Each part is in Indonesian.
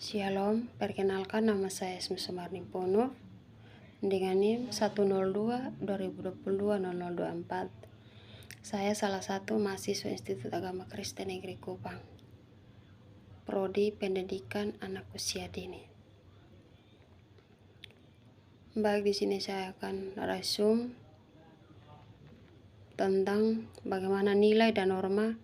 Shalom, perkenalkan nama saya Esme Sumarni Pono dengan NIM 102-2022-0024. Saya salah satu mahasiswa Institut Agama Kristen Negeri Kupang, Prodi Pendidikan Anak Usia Dini. Baik, di sini saya akan resume tentang bagaimana nilai dan norma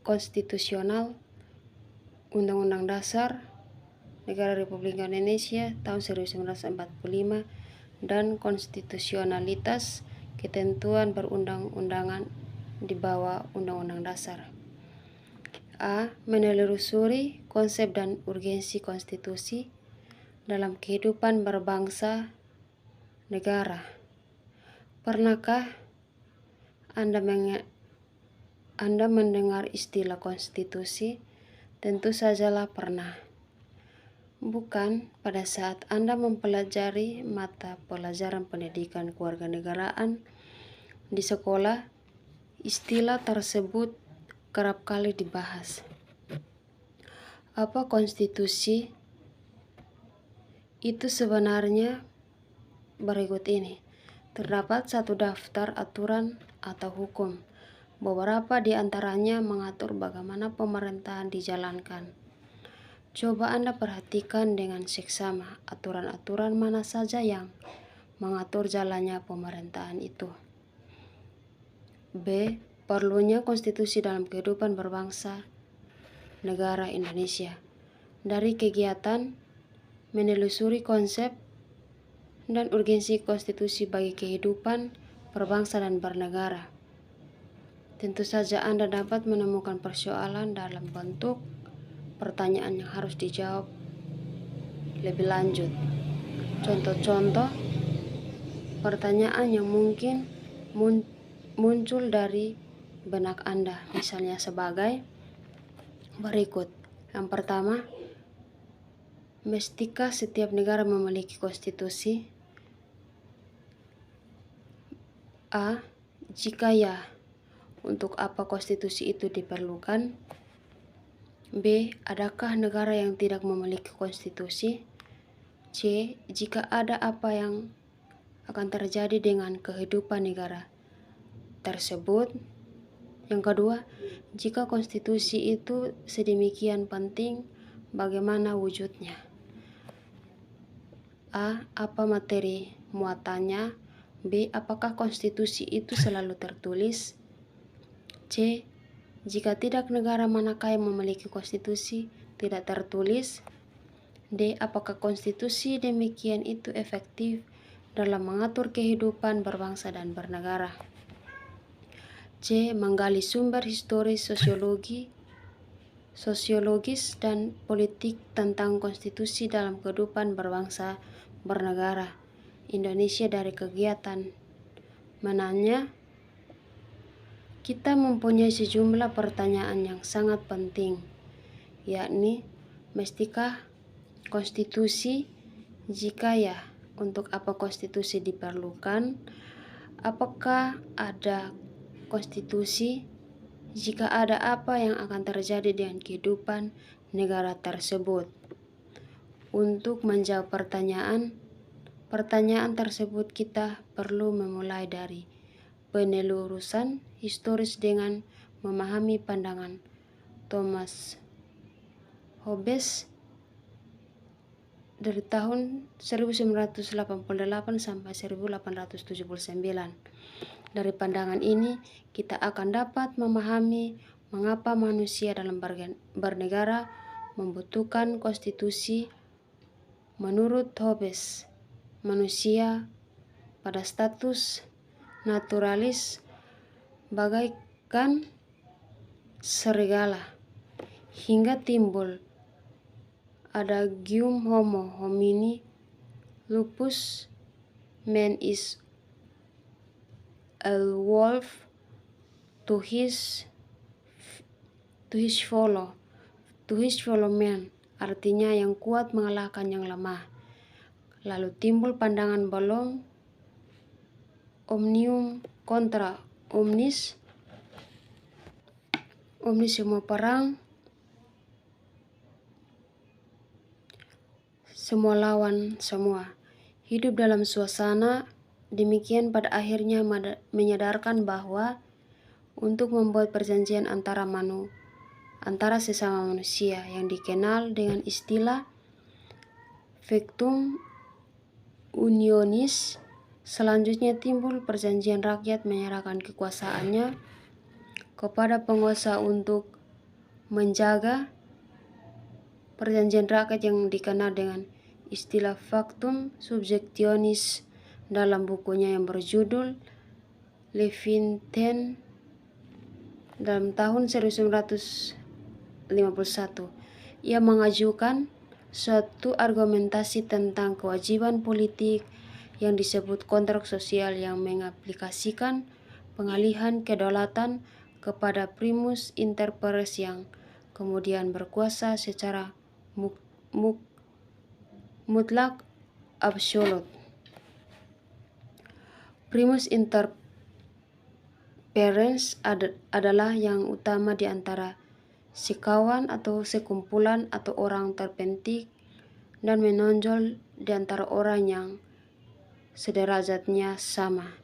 konstitusional Undang-Undang Dasar Negara Republik Indonesia tahun 1945 dan konstitusionalitas ketentuan perundang-undangan di bawah Undang-Undang Dasar. A. Menelusuri konsep dan urgensi konstitusi dalam kehidupan berbangsa negara. Pernahkah Anda mendengar istilah konstitusi? Tentu sajalah pernah. Bukan pada saat Anda mempelajari mata pelajaran pendidikan kewarganegaraan di sekolah, istilah tersebut kerap kali dibahas. Apa konstitusi? Itu sebenarnya berikut ini. Terdapat satu daftar aturan atau hukum. Beberapa di antaranya mengatur bagaimana pemerintahan dijalankan. Coba Anda perhatikan dengan seksama aturan-aturan mana saja yang mengatur jalannya pemerintahan itu. B. Perlunya konstitusi dalam kehidupan berbangsa negara Indonesia. Dari kegiatan menelusuri konsep dan urgensi konstitusi bagi kehidupan berbangsa dan bernegara. Tentu saja Anda dapat menemukan persoalan dalam bentuk pertanyaan yang harus dijawab lebih lanjut. Contoh-contoh pertanyaan yang mungkin muncul dari benak Anda, misalnya sebagai berikut. Yang pertama, mestikah setiap negara memiliki konstitusi? A. Jika ya, untuk apa konstitusi itu diperlukan? B. Adakah negara yang tidak memiliki konstitusi? C. Jika ada, apa yang akan terjadi dengan kehidupan negara tersebut? Yang kedua, jika konstitusi itu sedemikian penting, bagaimana wujudnya? A. Apa materi muatannya? B. Apakah konstitusi itu selalu tertulis? C. Jika tidak, negara manakah yang memiliki konstitusi tidak tertulis? D. Apakah konstitusi demikian itu efektif dalam mengatur kehidupan berbangsa dan bernegara? C. Menggali sumber historis, sosiologis dan politik tentang konstitusi dalam kehidupan berbangsa bernegara Indonesia dari kegiatan mananya. Kita mempunyai sejumlah pertanyaan yang sangat penting, yakni mestikah konstitusi? Jika ya, untuk apa konstitusi diperlukan? Apakah ada konstitusi? Jika ada, apa yang akan terjadi dengan kehidupan negara tersebut? Untuk menjawab pertanyaan tersebut, kita perlu memulai dari penelusuran historis dengan memahami pandangan Thomas Hobbes dari tahun 1988 sampai 1879. Dari pandangan ini, kita akan dapat memahami mengapa manusia dalam bernegara membutuhkan konstitusi. Menurut Hobbes, manusia pada status naturalis bagaikan serigala hingga timbul adagium homo homini lupus. Man is a wolf to his fellow man, artinya yang kuat mengalahkan yang lemah. Lalu timbul pandangan bolong omnium contra omnis, semua perang semua lawan semua. Hidup dalam suasana demikian pada akhirnya menyadarkan bahwa untuk membuat perjanjian antara sesama manusia yang dikenal dengan istilah Pactum Unionis, selanjutnya timbul perjanjian rakyat menyerahkan kekuasaannya kepada penguasa untuk menjaga. Perjanjian rakyat yang dikenal dengan istilah Factum Subjectionis dalam bukunya yang berjudul Leviathan dalam tahun 1951. Ia mengajukan suatu argumentasi tentang kewajiban politik yang disebut kontrak sosial yang mengaplikasikan pengalihan kedaulatan kepada primus inter pares yang kemudian berkuasa secara mutlak absolut. Primus inter pares adalah yang utama di antara sekawan atau sekumpulan atau orang terpenting dan menonjol di antara orang yang sederajatnya sama.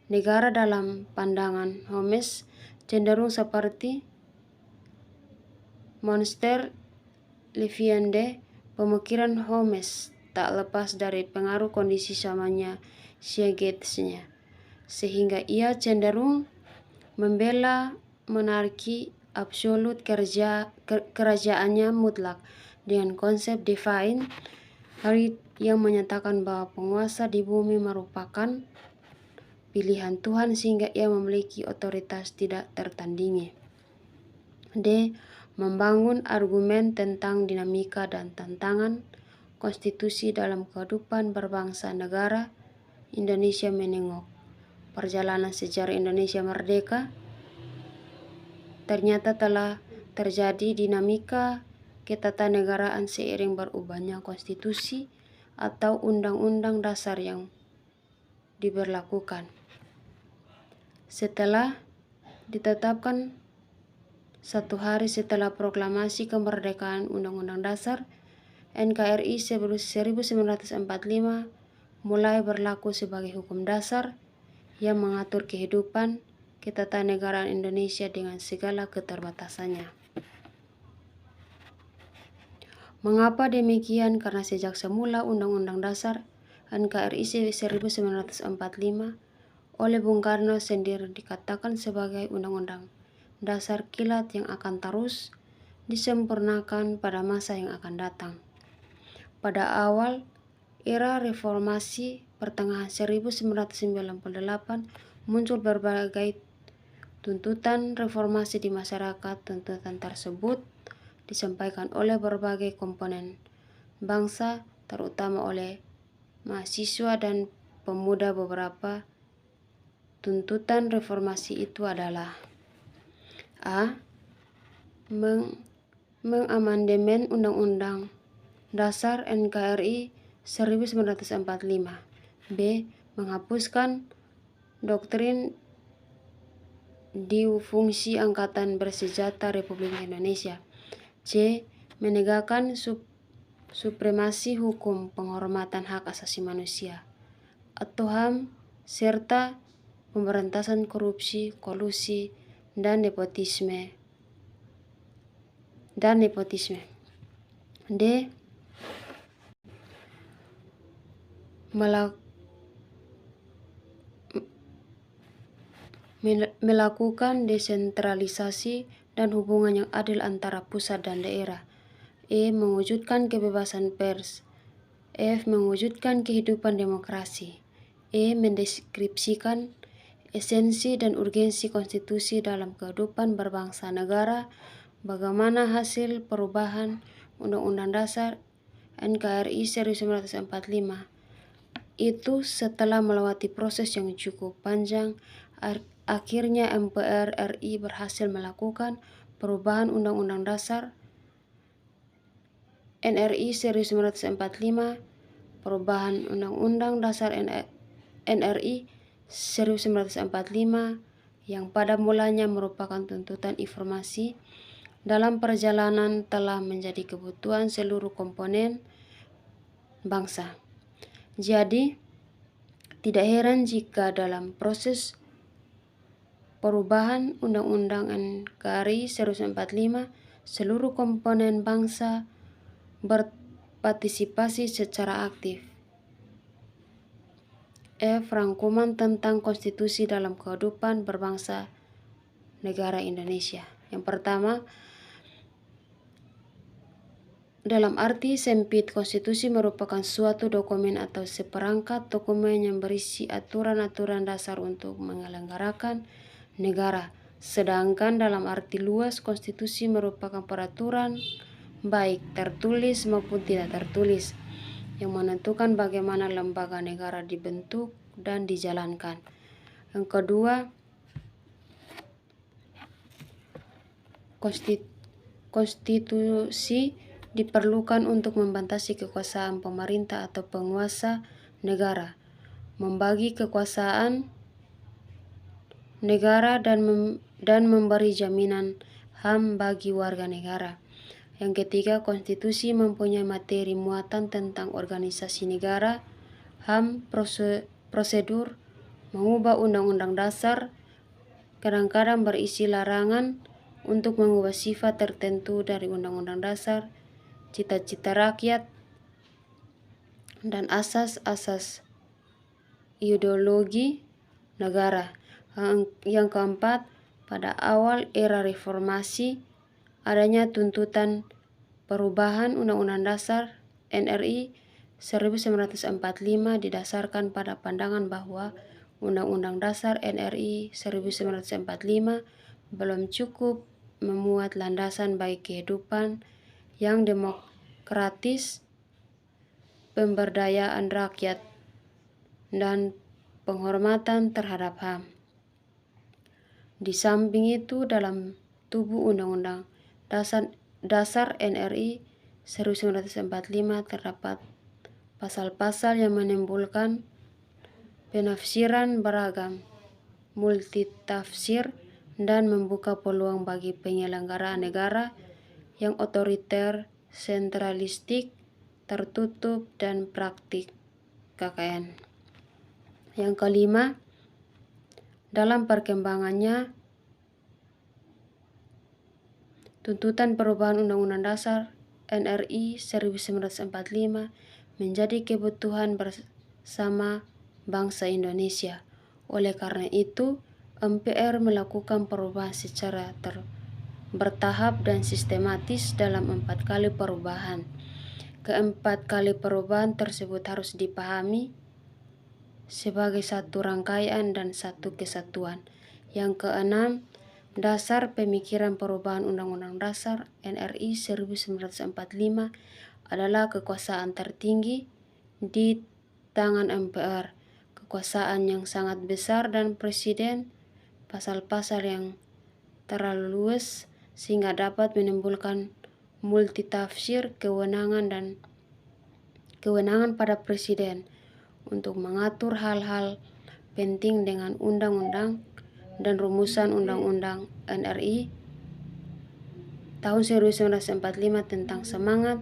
Negara dalam pandangan Homes cenderung seperti monster Leviande. Pemikiran Homes tak lepas dari pengaruh kondisi zamannya Siegetsnya, sehingga ia cenderung membela monarki absolut kerajaannya mutlak dengan konsep divine right yang menyatakan bahwa penguasa di bumi merupakan pilihan Tuhan sehingga ia memiliki otoritas tidak tertandingi. D. Membangun argumen tentang dinamika dan tantangan konstitusi dalam kehidupan berbangsa negara. Indonesia menengok perjalanan sejarah Indonesia merdeka. Ternyata telah terjadi dinamika ketatanegaraan seiring berubahnya konstitusi atau undang-undang dasar yang diberlakukan. Setelah ditetapkan 1 hari setelah proklamasi kemerdekaan Undang-Undang Dasar, NKRI 1945 mulai berlaku sebagai hukum dasar yang mengatur kehidupan ketatanegaraan Indonesia dengan segala keterbatasannya. Mengapa demikian? Karena sejak semula Undang-Undang Dasar NKRI 1945 oleh Bung Karno sendiri dikatakan sebagai Undang-Undang Dasar kilat yang akan terus disempurnakan pada masa yang akan datang. Pada awal era reformasi pertengahan 1998 muncul berbagai tuntutan reformasi di masyarakat. Tuntutan tersebut disampaikan oleh berbagai komponen bangsa, terutama oleh mahasiswa dan pemuda. Beberapa tuntutan reformasi itu adalah: A. Mengamandemen Undang-Undang Dasar NKRI 1945. B. Menghapuskan doktrin difungsi Angkatan Bersenjata Republik Indonesia. C. Menegakkan supremasi hukum, penghormatan hak asasi manusia atau HAM, serta pemberantasan korupsi, kolusi, dan nepotisme. D. Melakukan desentralisasi dan hubungan yang adil antara pusat dan daerah. E. Mewujudkan kebebasan pers. F. Mewujudkan kehidupan demokrasi. E. Mendeskripsikan esensi dan urgensi konstitusi dalam kehidupan berbangsa negara. Bagaimana hasil perubahan Undang-Undang Dasar NKRI 1945 itu setelah melewati proses yang cukup panjang. Akhirnya MPR RI berhasil melakukan perubahan Undang-Undang Dasar NRI 1945, perubahan Undang-Undang Dasar NRI 1945 yang pada mulanya merupakan tuntutan informasi dalam perjalanan telah menjadi kebutuhan seluruh komponen bangsa. Jadi, tidak heran jika dalam proses perubahan Undang-Undang NKRI 1945, seluruh komponen bangsa berpartisipasi secara aktif. Rangkuman tentang konstitusi dalam kehidupan berbangsa negara Indonesia. Yang pertama, dalam arti sempit, konstitusi merupakan suatu dokumen atau seperangkat dokumen yang berisi aturan-aturan dasar untuk menyelenggarakan negara. Sedangkan dalam arti luas, konstitusi merupakan peraturan baik tertulis maupun tidak tertulis yang menentukan bagaimana lembaga negara dibentuk dan dijalankan. Yang kedua, konstitusi diperlukan untuk membatasi kekuasaan pemerintah atau penguasa negara, membagi kekuasaan negara dan memberi jaminan HAM bagi warga negara. Yang ketiga, konstitusi mempunyai materi muatan tentang organisasi negara, HAM, prosedur, mengubah undang-undang dasar, kadang-kadang berisi larangan untuk mengubah sifat tertentu dari undang-undang dasar, cita-cita rakyat, dan asas-asas ideologi negara. Yang keempat, pada awal era reformasi, adanya tuntutan perubahan Undang-Undang Dasar NRI 1945 didasarkan pada pandangan bahwa Undang-Undang Dasar NRI 1945 belum cukup memuat landasan bagi kehidupan yang demokratis, pemberdayaan rakyat, dan penghormatan terhadap HAM. Di samping itu, dalam tubuh Undang-Undang Dasar NRI 1945 terdapat pasal-pasal yang menimbulkan penafsiran beragam, multitafsir, dan membuka peluang bagi penyelenggaraan negara yang otoriter, sentralistik, tertutup, dan praktik KKN. Yang kelima, dalam perkembangannya, tuntutan perubahan Undang-Undang Dasar NRI 1945 menjadi kebutuhan bersama bangsa Indonesia. Oleh karena itu, MPR melakukan perubahan secara bertahap dan sistematis dalam 4 kali perubahan. Keempat kali perubahan tersebut harus dipahami sebagai satu rangkaian dan satu kesatuan. Yang keenam, dasar pemikiran perubahan Undang-Undang Dasar NRI 1945 adalah kekuasaan tertinggi di tangan MPR, kekuasaan yang sangat besar, dan Presiden, pasal-pasal yang terlalu luas sehingga dapat menimbulkan multitafsir kewenangan pada Presiden untuk mengatur hal-hal penting dengan undang-undang dan rumusan Undang-Undang NRI tahun 1945 tentang semangat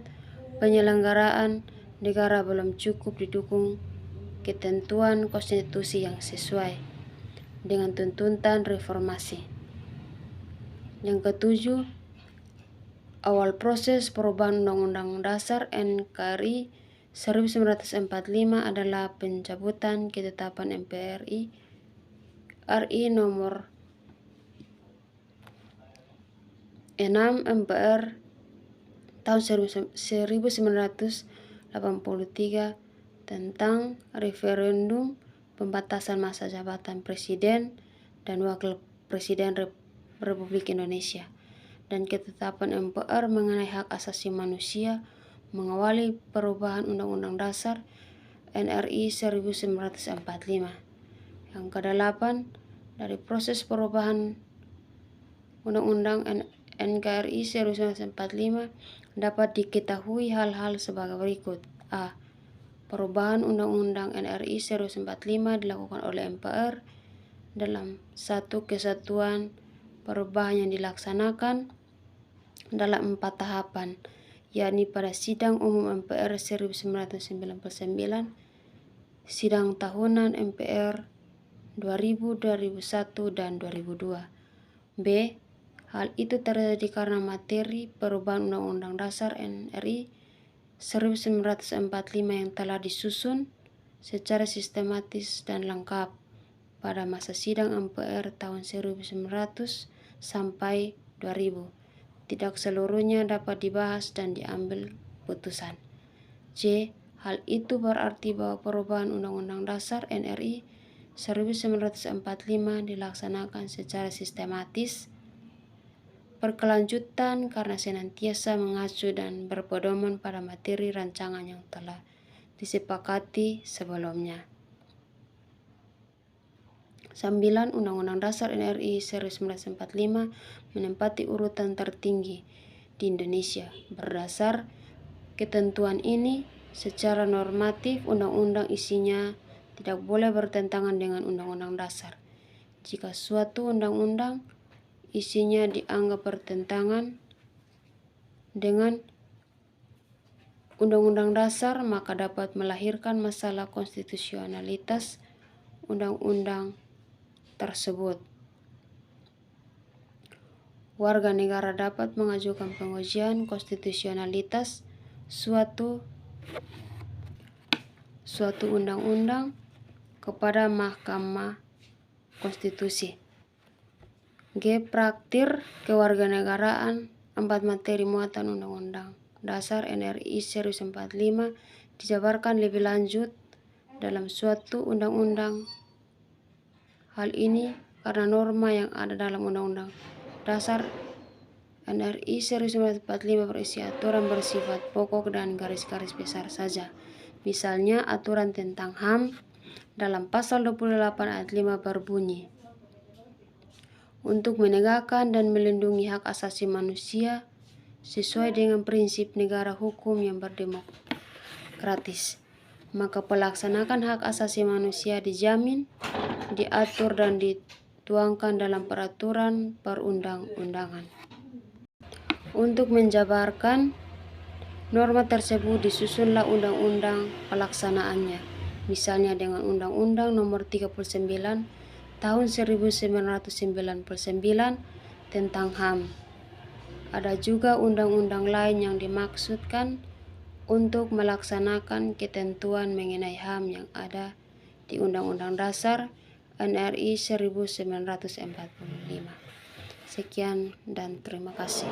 penyelenggaraan negara belum cukup didukung ketentuan konstitusi yang sesuai dengan tuntutan reformasi. Yang ketujuh, awal proses perubahan Undang-Undang Dasar NKRI 1945 adalah pencabutan ketetapan MPRI RI nomor 6 MPR tahun 1983 tentang referendum pembatasan masa jabatan Presiden dan Wakil Presiden Republik Indonesia, dan ketetapan MPR mengenai hak asasi manusia mengawali perubahan Undang-Undang Dasar NRI 1945. Yang kedelapan, dari proses perubahan Undang-Undang NKRI 1945 dapat diketahui hal-hal sebagai berikut. A. Perubahan Undang-Undang NRI 1945 dilakukan oleh MPR dalam satu kesatuan perubahan yang dilaksanakan dalam 4 tahapan. yakni pada Sidang Umum MPR 1999, Sidang Tahunan MPR 2000, 2001, dan 2002. B. Hal itu terjadi karena materi perubahan Undang-Undang Dasar NRI 1945 yang telah disusun secara sistematis dan lengkap pada masa sidang MPR tahun 1900 sampai 2000. Tidak seluruhnya dapat dibahas dan diambil putusan. C. Hal itu berarti bahwa perubahan Undang-Undang Dasar NRI 1945 dilaksanakan secara sistematis, berkelanjutan karena senantiasa mengacu dan berpedoman pada materi rancangan yang telah disepakati sebelumnya. 9. Undang-Undang Dasar NRI 1945 menempati urutan tertinggi di Indonesia. Berdasar ketentuan ini, secara normatif undang-undang isinya tidak boleh bertentangan dengan Undang-Undang Dasar. Jika suatu undang-undang isinya dianggap bertentangan dengan Undang-Undang Dasar, maka dapat melahirkan masalah konstitusionalitas undang-undang tersebut. Warga negara dapat mengajukan pengujian konstitusionalitas suatu undang-undang kepada Mahkamah Konstitusi. G. Praktir kewarganegaraan. 4 materi muatan Undang-Undang Dasar NRI 1945 dijabarkan lebih lanjut dalam suatu undang-undang. Hal ini karena norma yang ada dalam Undang-Undang Dasar NRI 1945 berisi aturan bersifat pokok dan garis-garis besar saja. Misalnya aturan tentang HAM dalam pasal 28 ayat 5 berbunyi, untuk menegakkan dan melindungi hak asasi manusia sesuai dengan prinsip negara hukum yang berdemokratis, maka pelaksanaan hak asasi manusia dijamin, diatur dan dituangkan dalam peraturan perundang-undangan. Untuk menjabarkan norma tersebut disusunlah undang-undang pelaksanaannya, misalnya dengan Undang-Undang Nomor 39 Tahun 1999 tentang HAM. Ada juga undang-undang lain yang dimaksudkan untuk melaksanakan ketentuan mengenai HAM yang ada di Undang-Undang Dasar NRI 1945. Sekian dan terima kasih.